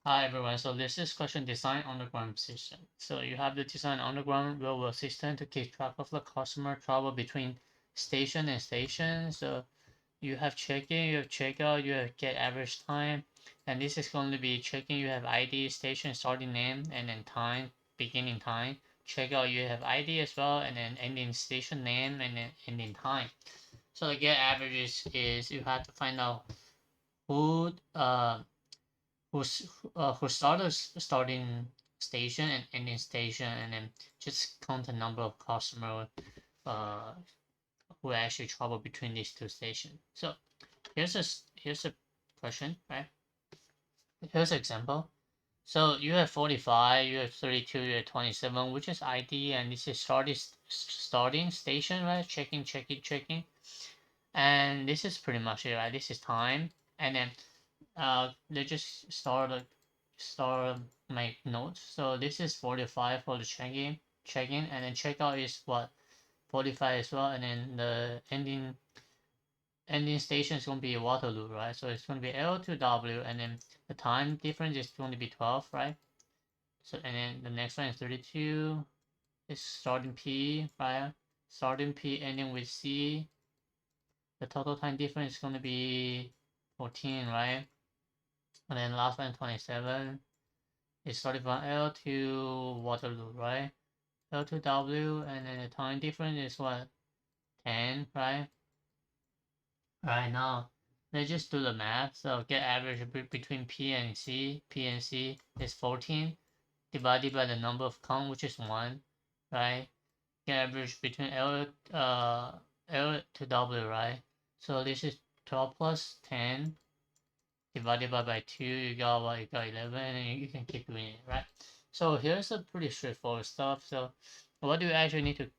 Hi everyone, so this is question design underground system. So you have the design underground railway system to keep track of the customer travel between station and station. So you have check-in, you have checkout, you have get average time, and this is going to be check-in, you have ID, station starting name, and then time, beginning time. Checkout, you have ID as well, and then ending station name, and then ending time. So the get average is you have to find out who who started starting station and ending station, and then just count the number of customer uh, who actually travel between these two stations. So here's a question, right? Here's an example. So you have 45, you have 32, you have 27, which is ID, and this is starting station, right? Checking, and this is pretty much it, right? This is time, and then they just start my notes. So this is 45 for the check-in, and then checkout is what 45 as well, and then the ending station is going to be Waterloo, right? So it's going to be L to W, and then the time difference is going to be 12, right? So and then the next one is 32. It's starting P, right? Starting P ending with C. The total time difference is going to be 14, right? And then last one 27. It started from L to Waterloo, right? L to W, and then the time difference is what 10, right? Right now, let's just do the math. So get average between P and C. P and C is 14 divided by the number of count, which is 1, right? Get average between L to W, right? So this is 12 plus 10 divided by 2, you got what? You got 11, and you can keep doing it, right? So here's a pretty straightforward stuff. So what do you actually need to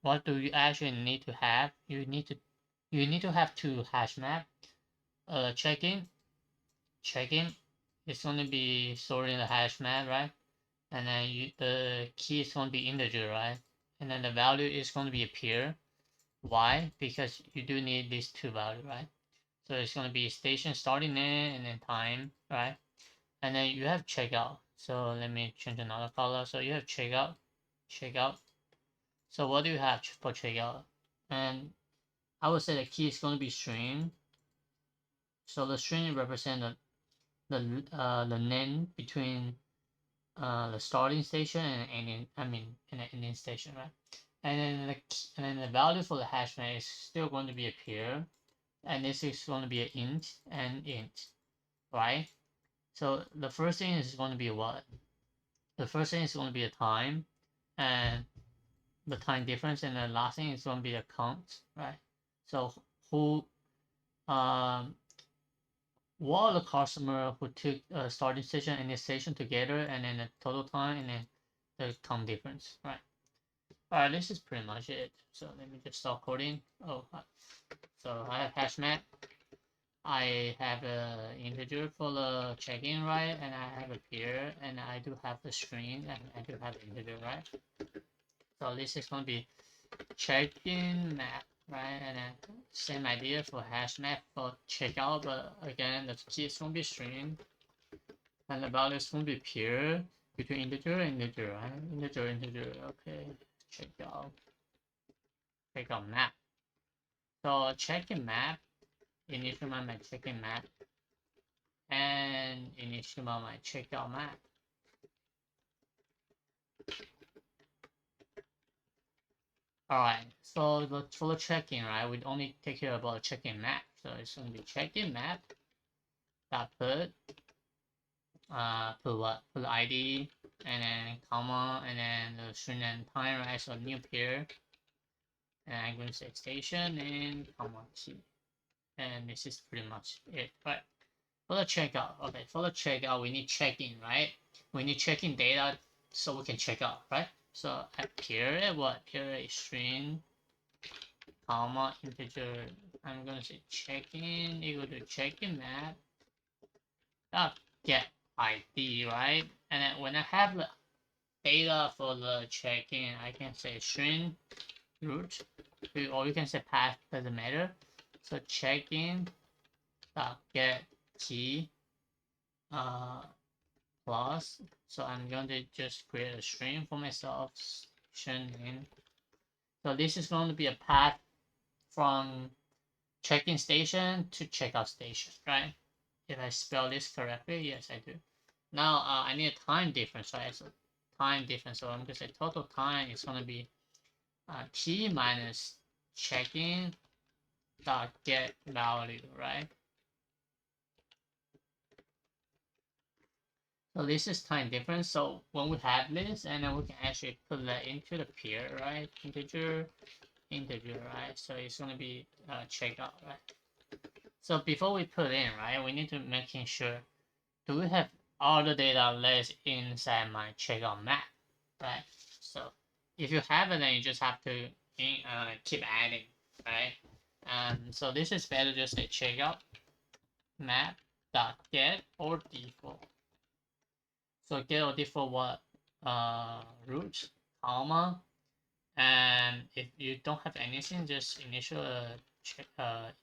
what do you actually need to have? You need to have two hash map. Check-in is going to be stored in the hash map, right? And then the key is going to be integer, right? And then the value is going to be appear. Why? Because you do need these two values, right? So it's going to be station starting name and then time, right? And then you have checkout. So let me change another color. So you have checkout. So what do you have for checkout? And I would say the key is going to be string. So the string represent the name between the starting station and ending. I mean, and the ending station, right? And then the value for the hash map is still going to be a pair, and this is going to be an int and int, right? So the first thing is going to be what? The first thing is going to be a time, and the time difference, and the last thing is going to be a count, right? So who, um, what are the customer who took starting station and ending station together, and then the total time, and then the count difference, right? All right, this is pretty much it. So let me just start coding. So I have hash map. I have a integer for the check-in, right? And I have a pair, and I do have the string, and I do have integer, right? So this is going to be check-in map, right? And then same idea for hash map for checkout, but again, the key is going to be string, and the value is going to be pair between integer and integer, right? Integer, okay. Checkout map. So check-in map, initialize my check-in map, and initialize my checkout map. Alright, so for the check-in, right, we only take care about the check-in map. So it's going to be check-in map dot put what? Put the ID, and then comma, and then the string and time, right? So new pair, and I'm going to say station and comma T. And this is pretty much it, right? For the checkout, okay, for the checkout, we need check-in, right? We need check-in data so we can check out, right? So at period, what? Period string, comma, integer. I'm gonna say check-in equal to check-in map dot get ID, right? And then when I have the data for the check-in, I can say string root, or you can say path, doesn't matter. So check-in dot get key, plus. So I'm going to just create a string for myself, station name. So this is going to be a path from check-in station to checkout station, right? If I spell this correctly, yes, I do. Now I need a time difference, right? So time difference. So I'm gonna say total time is gonna be t minus check-in dot get value, right? So this is time difference. So when we have this, and then we can actually put that into the pair, right? Integer, right? So it's gonna be checkout, right? So before we put in, right, we need to making sure, do we have all the data that's inside my checkout map, right? So if you have it, then you just have to keep adding, right? So this is better just say checkout map dot get or default. So get or default what root, comma, and if you don't have anything, just initial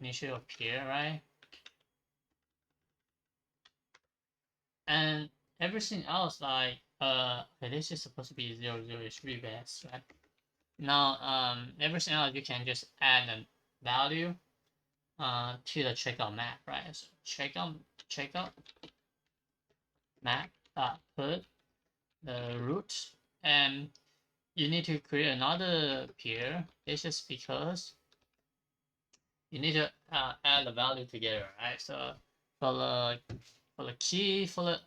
initial pair, right? And everything else like okay, this is supposed to be 0, 0, it should be best, right? Now everything else you can just add a value to the checkout map, right? So checkout map put the root, and you need to create another pair. This is because you need to add the value together, right? So for the key for the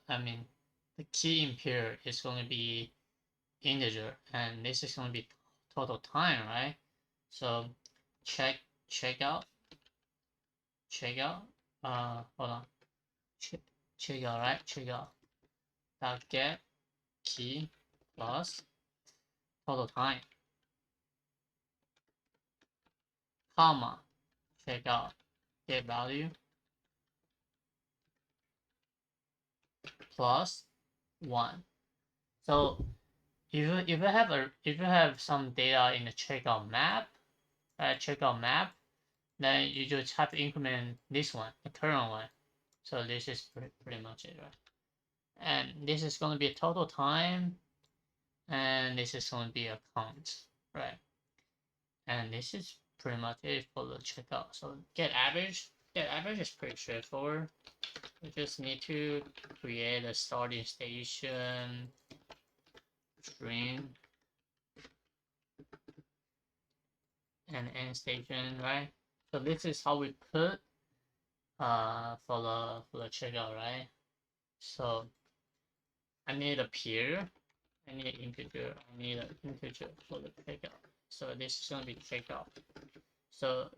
the key in pair is going to be integer, and this is going to be total time, right? So check out hold on, check out, right? Check out dot get key plus total time, comma check out get value plus 1. So if you have some data in the checkout map, then you just have to increment this one, the current one. So this is pretty much it, right? And this is going to be a total time, and this is going to be a count, right? And this is pretty much it for the checkout. So get average is pretty straightforward. We just need to create a starting station string and end station, right? So this is how we put for the checkout, right? So I need a pair, I need an integer, I need an integer for the checkout. So this is gonna be checkout. So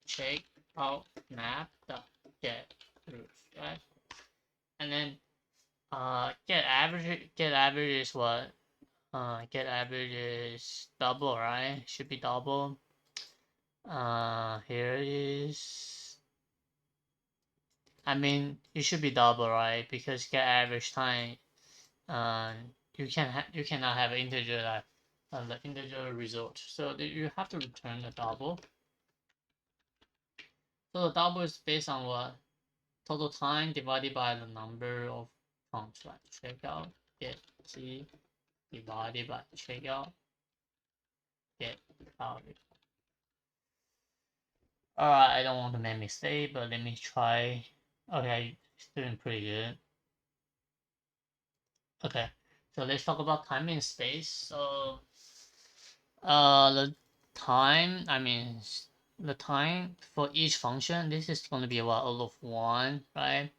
check out map dot get root, right? And then get average is what? Get average is double, right? Should be double. Here it is. I mean, it should be double, right? Because get average time, you cannot have integer like the integer result. So you have to return the double. So the double is based on what? Total time divided by the number of counts, right? Checkout get key divided by checkout get value. Alright, I don't want to make a mistake, but let me try. Okay, it's doing pretty good. Okay, so let's talk about time and space. So the time, the time for each function, this is going to be what, all of 1, right?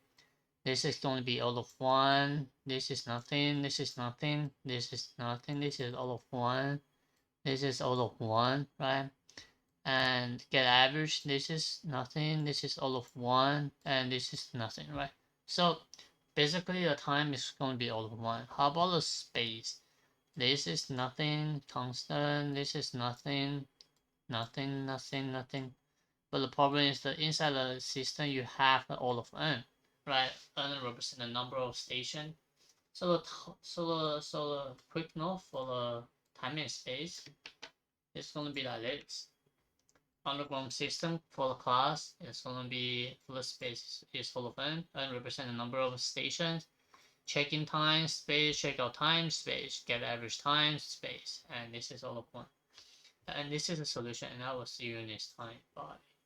This is going to be all of 1, this is nothing, this is nothing, this is nothing, this is all of 1, this is all of 1, right? And get average, this is nothing, this is all of 1, and this is nothing, right? So basically the time is going to be all of 1. How about the space? This is nothing, constant, this is nothing, nothing, nothing, nothing. But the problem is that inside the system you have all of n, right? N represents the number of station. So the quick note for the time and space is going to be like this. underground system for the class is going to be full space is full of n and represent the number of stations, check-in time space, check-out time space, get average time space, and this is all of one. And this is a solution, and I will see you next time. Bye.